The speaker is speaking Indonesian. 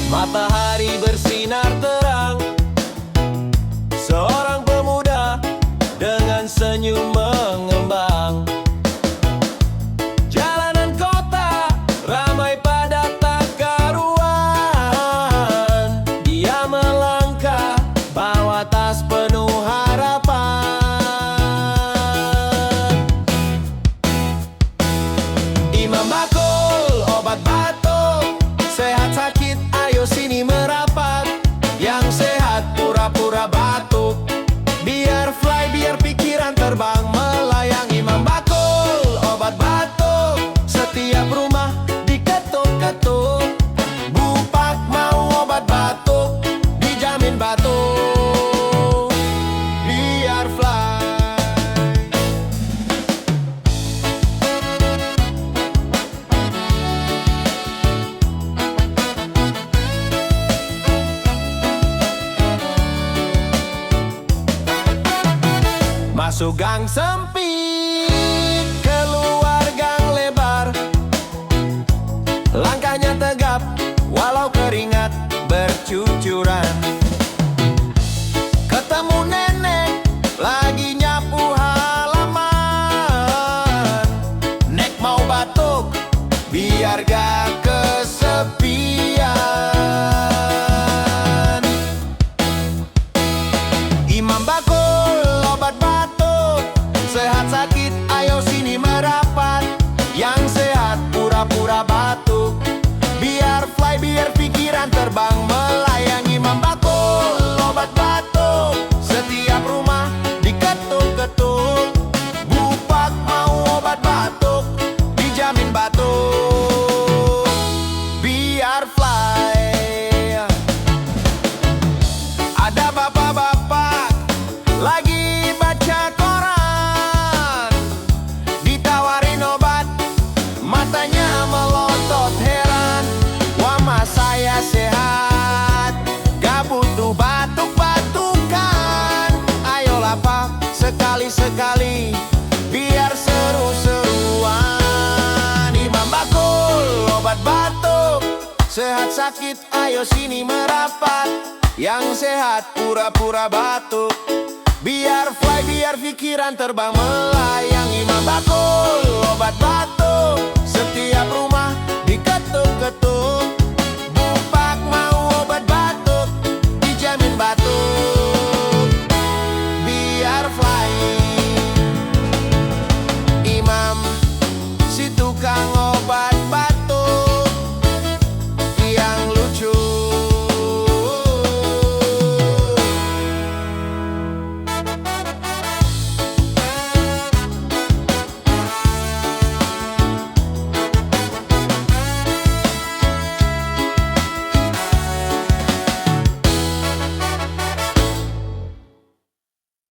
Matahari bersinar terang, seorang pemuda dengan senyum mengembang. Jalanan kota ramai padat tak karuan. Dia melangkah bawa tas penuh harapan. Imam bakul obat batuk, sehat sakit ayo sini merapat. Yang sehat pura-pura batuk, biar fly biar pikiran terbang melayang. Imam bakul obat batuk, setiap rumah diketuk-ketuk. Bupak mau obat batuk, dijamin batuk biar fly. Masuk gang sempit, keluar gang lebar. Langkahnya tegap, walau keringat bercucuran. Ketemu nenek, lagi nyapu halaman. Nek mau batuk, biar gak kesepian. Imam bakul obat batuk, sehat sakit ayo sini merapat. Yang sehat pura-pura batuk, biar fly biar pikiran terbang melayang. Imam bakul obat batuk, setiap rumah diketuk-ketuk. Bupak mau obat batuk, dijamin batuk biar fly. Ada bapak-bapak lagi baca koran, ditawarin obat, matanya melotot heran. Wah mas saya sehat, gak butuh batuk-batukan. Ayolah pak, sekali-sekali biar seru-seruan. Imam bakul obat batuk, sehat sakit ayo sini merapat. Yang sehat pura-pura batuk, biar fly biar pikiran terbang melayang. Imam bakul obat batuk, setiap rumah diketuk-ketuk.